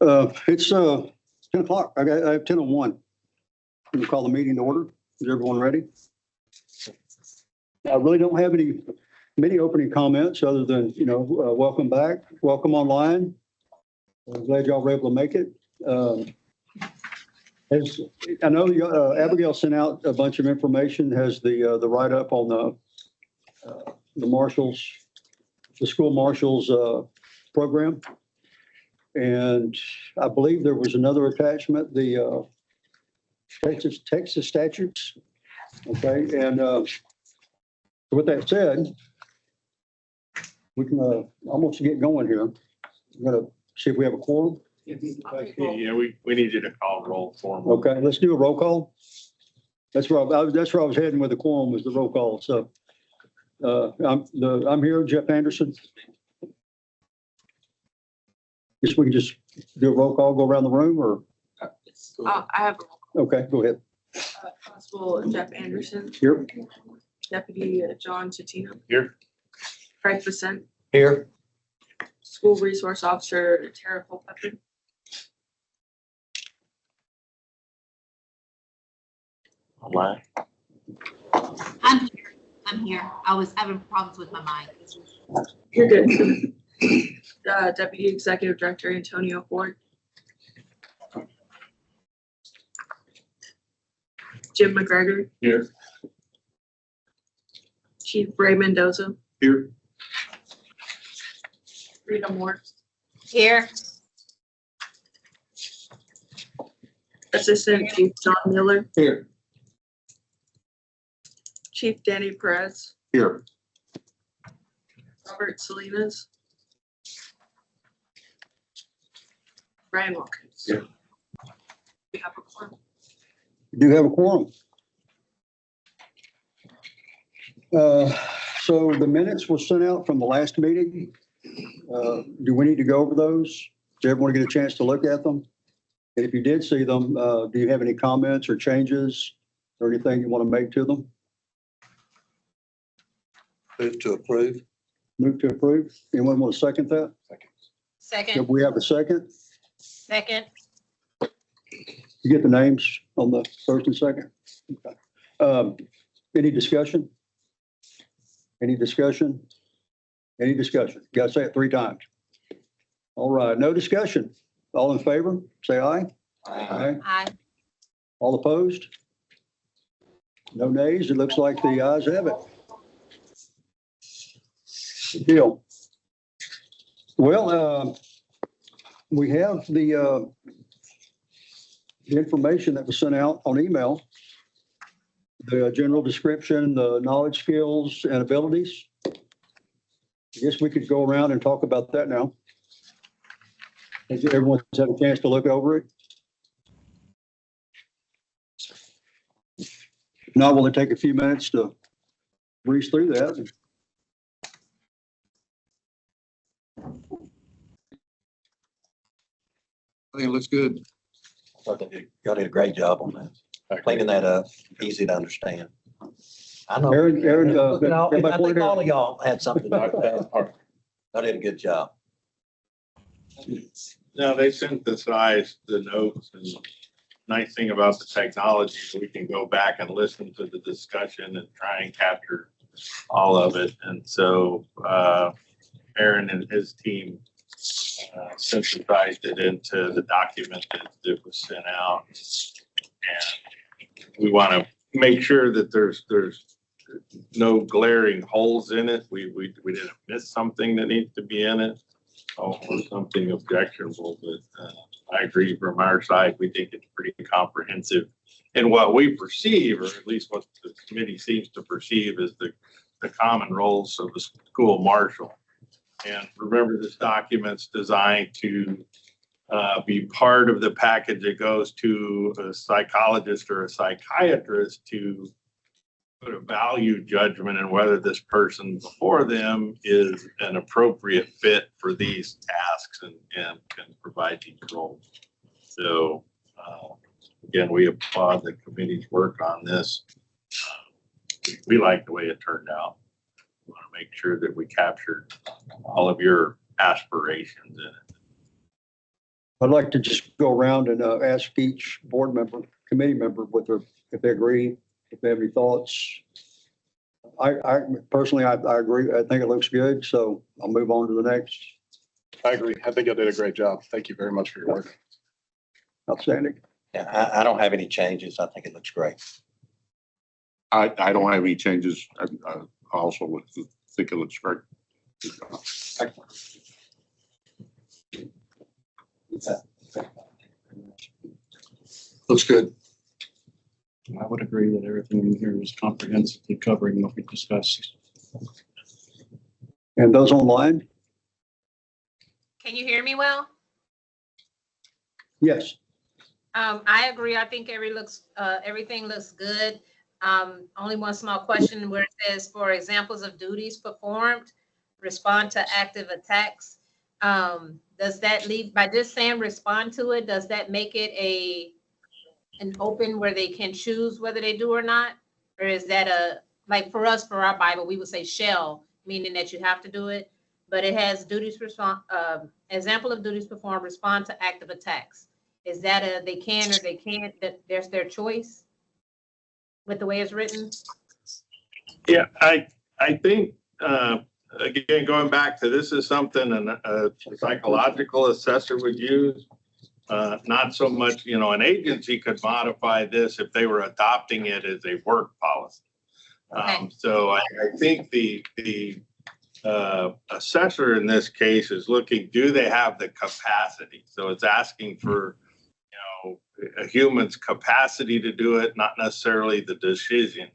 It's 10 o'clock. I have 10:01. Can we call the meeting to order? Is everyone ready? I really don't have many opening comments other than, welcome back, welcome online. I'm glad y'all were able to make it. As I know, Abigail sent out a bunch of information, has the write-up on the marshals, the school marshals program. And I believe there was another attachment, the Texas statutes. Okay, and with that said, we can almost get going here. I'm gonna see if we have a quorum. Yeah, we need you to call roll for me. Okay, let's do a roll call. That's where I was heading with the quorum, was the roll call. So I'm here, Jeff Anderson. Guess we can just do a roll call, go around the room, or? I have Okay, go ahead. Constable Jeff Anderson, Here. Deputy John Titino, Here. Craig Vicent, Here. School Resource Officer Tara Culpepper. Online. I'm here. I was having problems with my mic. You're good. Deputy Executive Director Antonio Ford. Jim McGregor, Here. Chief Ray Mendoza, Here. Rita Moore, Here. Assistant Chief John Miller, Here. Chief Danny Perez, Here. Robert Salinas, Brian Watkins. Yeah. We have a quorum. We do have a quorum. So the minutes were sent out from the last meeting. Do we need to go over those? Did everyone get a chance to look at them? And if you did see them, do you have any comments or changes or anything you want to make to them? Move to approve. Move to approve. Anyone want to second that? Second. Do we have a second? Second. You get the names on the first and second? Okay. Any discussion? Any discussion? Any discussion? You gotta say it 3 times. All right, no discussion. All in favor, say aye. Aye. All opposed? No nays. It looks like the ayes have it. Good deal. Well, we have the information that was sent out on email, the general description, the knowledge, skills, and abilities. I guess we could go around and talk about that now. Has everyone had a chance to look over it? Now, will it take a few minutes to breeze through that? I think it looks good. I thought y'all did a great job on that, cleaning that up, easy to understand. I know. Aaron, I think all of y'all had something. I did a good job. No, they synthesized the notes, and nice thing about the technology, we can go back and listen to the discussion and try and capture all of it. And so Aaron and his team synthesized it into the document that was sent out. And we want to make sure that there's no glaring holes in it. We didn't miss something that needs to be in it or something objectionable. But I agree, from our side, we think it's pretty comprehensive in what we perceive, or at least what the committee seems to perceive, as the common roles of the school marshal. And remember, this document's designed to be part of the package that goes to a psychologist or a psychiatrist to put a value judgment in whether this person before them is an appropriate fit for these tasks and can provide these roles. So again, we applaud the committee's work on this. We like the way it turned out. We want to make sure that we captured all of your aspirations in it. I'd like to just go around and ask each board member, committee member, if they agree, if they have any thoughts. I personally, I agree. I think it looks good, so I'll move on to the next. I agree. I think I did a great job. Thank you very much for your work. Outstanding. Yeah, I don't have any changes. I think it looks great. I don't have any changes. I also think it looks great. Looks good. I would agree that everything in here is comprehensively covering what we discussed. And those online? Can you hear me well? Yes. I agree. I think everything looks good. Only one small question where it says, for examples of duties performed, respond to active attacks. Does that leave, by just saying respond to it, does that make it an open where they can choose whether they do or not? Or is that like for us, for our Bible, we would say shall, meaning that you have to do it, but it has duties, example of duties performed, respond to active attacks. Is that they can or they can't, that there's their choice with the way it's written? Yeah, I think, again, going back to this is something a psychological assessor would use. Not so much, an agency could modify this if they were adopting it as a work policy. Okay. So I think the assessor in this case is looking, do they have the capacity? So it's asking for, a human's capacity to do it, not necessarily the decision.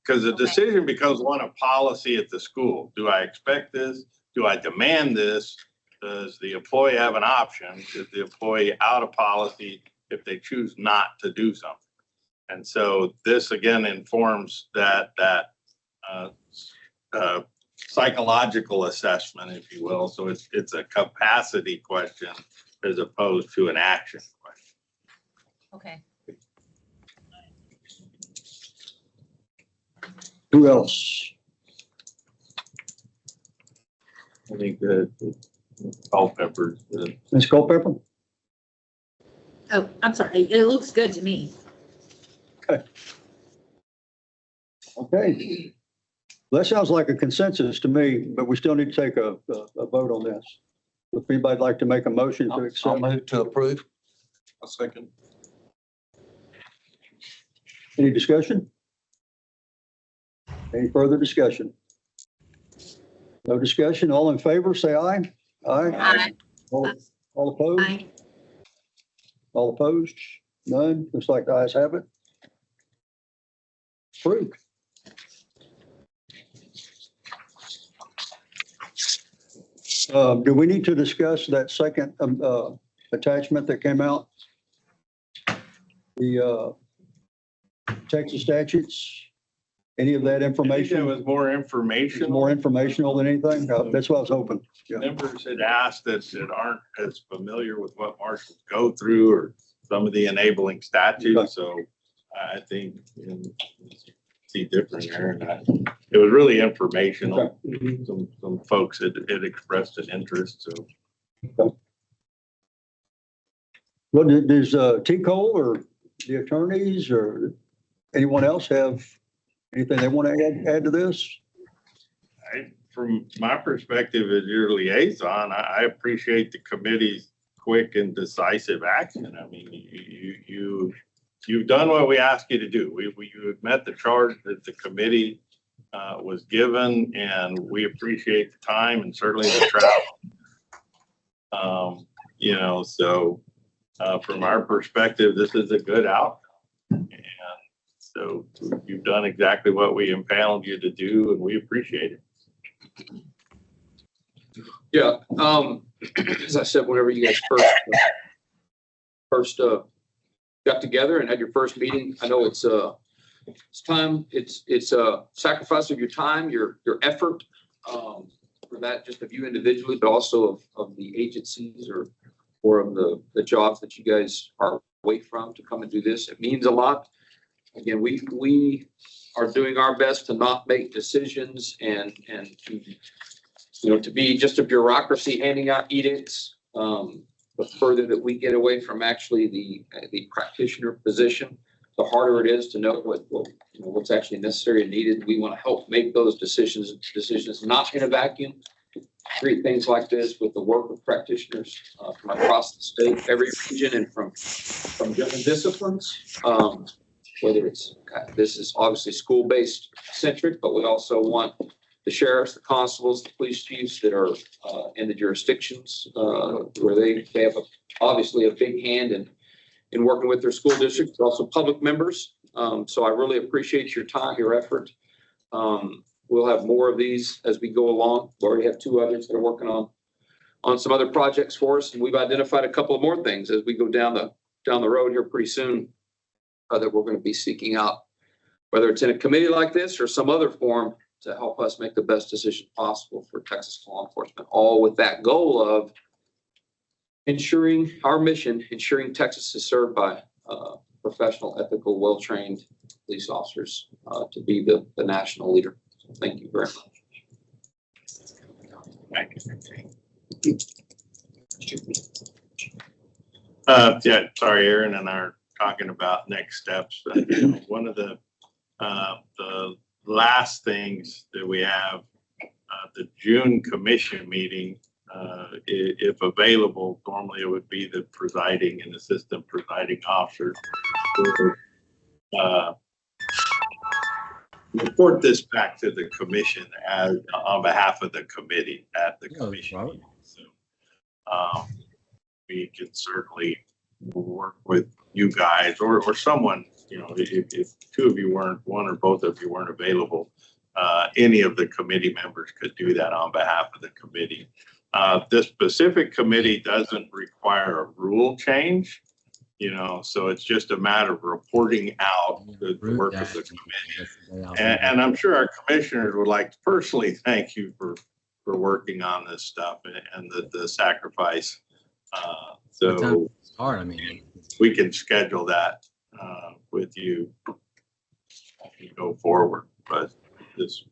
Because the decision becomes one of policy at the school. Do I expect this? Do I demand this? Does the employee have an option? Is the employee out of policy if they choose not to do something? And so this again informs that psychological assessment, if you will. So it's a capacity question as opposed to an action question. Okay. Who else? I think that Culpepper. Ms. Culpepper? Oh, I'm sorry. It looks good to me. Okay. Well, that sounds like a consensus to me, but we still need to take a vote on this. If anybody'd like to make a motion to I'll accept. move to approve. A second. Any discussion? Any further discussion? No discussion. All in favor, say aye. Aye. All opposed? Aye. All opposed? None. Looks like the ayes have it. Approved. Do we need to discuss that second attachment that came out? The Texas statutes? Any of that I think information? it was more It's informational. more informational than anything? That's what I was hoping. Yeah. Members had asked that aren't as familiar with what marshals go through or some of the enabling statutes. So I think see different there. And it was really informational. Some folks had expressed an interest. So Well, does T. Cole or the attorneys or anyone else have anything they want to add to this? From my perspective as your liaison, I appreciate the committee's quick and decisive action. I mean, you've done what we asked you to do. You have met the charge that the committee was given, and we appreciate the time and certainly the travel. So from our perspective, this is a good outcome. And so you've done exactly what we impaneled you to do, and we appreciate it. Yeah, as I said, whenever you guys first got together and had your first meeting, I know it's time. It's a sacrifice of your time, your effort, for that, just of you individually, but also of the agencies or of the jobs that you guys are away from to come and do this. It means a lot. Again, we are doing our best to not make decisions and to be just a bureaucracy handing out edicts. the further that we get away from actually the practitioner position, the harder it is to know what's actually necessary and needed. We want to help make those decisions not in a vacuum. Treat things like this with the work of practitioners from across the state, every region, and from different disciplines. Whether it's, this is obviously school-based centric, but we also want the sheriffs, the constables, the police chiefs that are in the jurisdictions where they have obviously a big hand in working with their school districts, also public members. So I really appreciate your time, your effort. We'll have more of these as we go along. We already have 2 others that are working on some other projects for us, and we've identified a couple of more things as we go down the road here pretty soon that we're going to be seeking out, whether it's in a committee like this or some other form, to help us make the best decision possible for Texas law enforcement, all with that goal of ensuring our mission, ensuring Texas is served by professional, ethical, well-trained police officers to be the national leader. So thank you very much. Yeah, sorry, Aaron and I are talking about next steps. One of the last things that we have, the June commission meeting, if available, normally it would be the presiding and assistant presiding officer report this back to the commission as on behalf of the committee at the commission. So we can certainly work with you guys or someone, if 2 of you weren't, 1 or both of you weren't available, any of the committee members could do that on behalf of the committee. This specific committee doesn't require a rule change, so it's just a matter of reporting out the work of the committee. And I'm sure our commissioners would like to personally thank you for working on this stuff and the sacrifice. So it's hard. I mean, we can schedule that with you as you go forward. But this,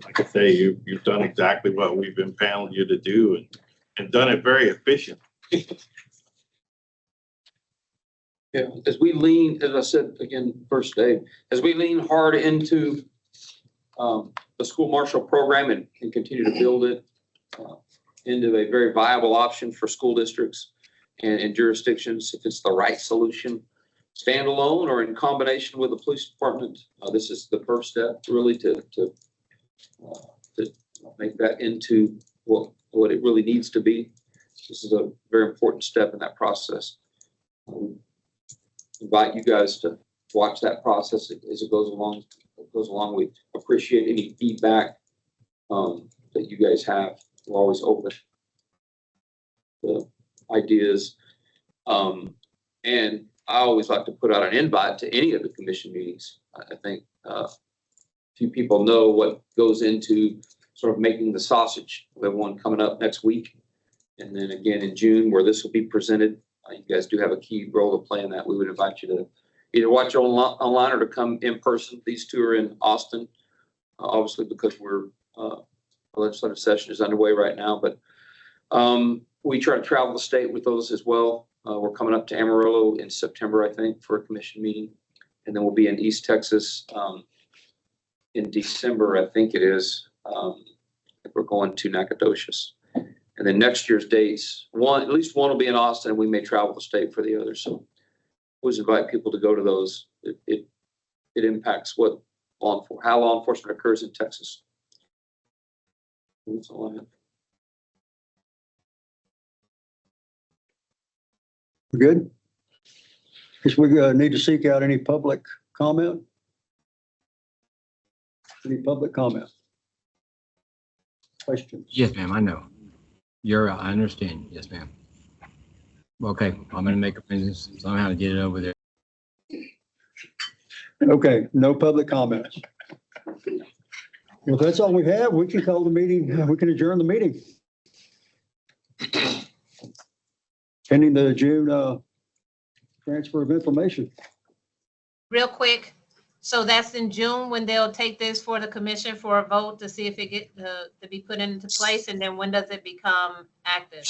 like I say, you've done exactly what we've impaneled you to do and done it very efficient. Yeah, as we lean, as I said again, first day, as we lean hard into the school marshal program and continue to build it into a very viable option for school districts and jurisdictions, if it's the right solution, standalone or in combination with the police department, this is the first step really to make that into what it really needs to be. This is a very important step in that process. Invite you guys to watch that process as it goes along. We appreciate any feedback that you guys have. We're always open to ideas. And I always like to put out an invite to any of the commission meetings. I think few people know what goes into sort of making the sausage. We have one coming up next week. And then again in June where this will be presented. You guys do have a key role to play in that. We would invite you to either watch online or to come in person. These 2 are in Austin, obviously because we're the legislative session is underway right now. But we try to travel the state with those as well. We're coming up to Amarillo in September, I think, for a commission meeting. And then we'll be in East Texas in December, I think it is. We're going to Nacogdoches. And then next year's dates, at least one will be in Austin, and we may travel the state for the other. So always invite people to go to those. It impacts how law enforcement occurs in Texas. That's all I have. Good. Guess we need to seek out any public comment. Any public comment? Questions? yes, ma'am. I know. I understand. Yes, ma'am. Okay, I'm gonna make arrangements somehow to get it over there. Okay, no public comments. Well, if that's all we have, we can call the meeting, we can adjourn the meeting. Pending the June transfer of information. Real quick, so that's in June when they'll take this for the commission for a vote to see if it get to be put into place, and then when does it become active?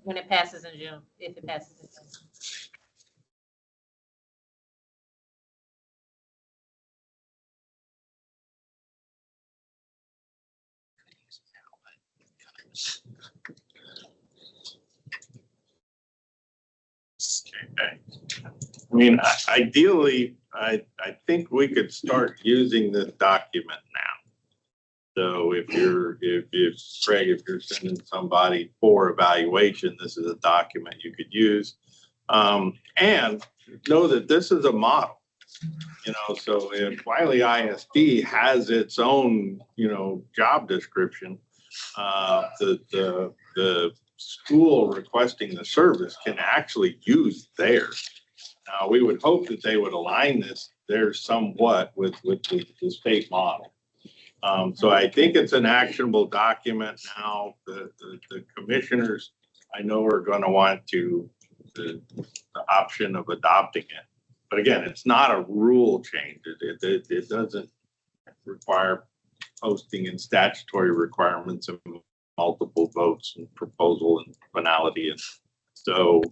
when it passes in June, if it passes in June. Okay. I mean, ideally, I think we could start using this document now. So if Craig, if you're sending somebody for evaluation, this is a document you could use. And know that this is a model, so if Wiley ISD has its own, job description, the school requesting the service can actually use theirs. Now, we would hope that they would align theirs somewhat with the state model. So I think it's an actionable document now. The commissioners, I know, are going to want the option of adopting it. But again, it's not a rule change. It doesn't require posting and statutory requirements of multiple votes and proposal and finality. And so,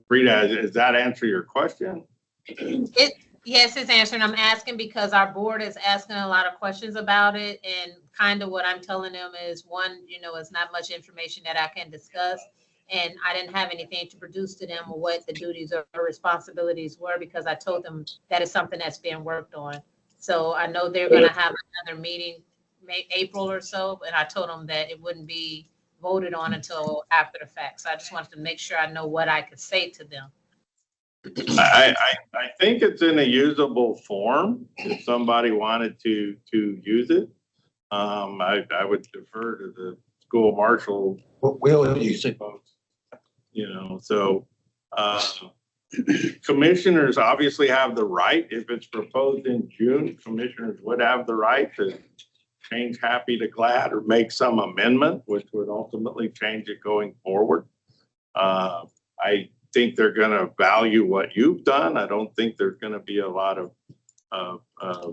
Rita, does that answer your question? Yes, it's answering. I'm asking because our board is asking a lot of questions about it, and kind of what I'm telling them is, one, it's not much information that I can discuss, and I didn't have anything to produce to them or what the duties or responsibilities were, because I told them that is something that's being worked on. So I know they're going to have another meeting, April or so, and I told them that it wouldn't be voted on until after the fact. So I just wanted to make sure I know what I could say to them. I think it's in a usable form if somebody wanted to use it. I would defer to the school marshal. We'll use it. So commissioners obviously have the right, if it's proposed in June, commissioners would have the right to change happy to glad or make some amendment, which would ultimately change it going forward. I think they're going to value what you've done. I don't think there's going to be a lot of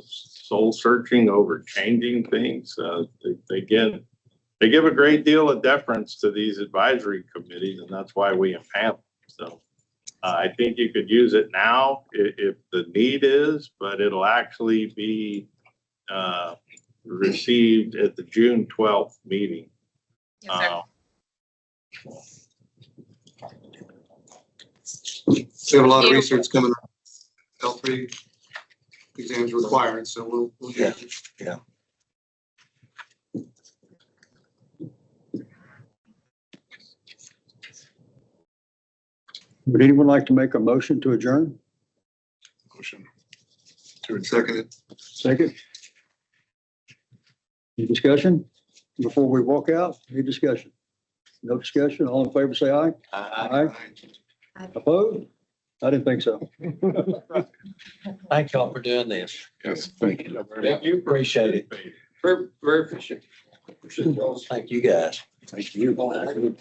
soul searching over changing things. They give a great deal of deference to these advisory committees, and that's why we impanel them. So I think you could use it now if the need is, but it'll actually be received at the June 12th meeting. Yes, We have a lot of research coming up. L3 exams required, so we'll Yeah. use it. Yeah. Would anyone like to make a motion to adjourn? Motion. Second it. Second? Any discussion before we walk out? Any discussion? No discussion? All in favor, say aye. Aye. Opposed? I didn't think so. Thank y'all for doing this. Yes, thank you. Thank you. Appreciate it. Very, very efficient. Thank you, guys. Thank you.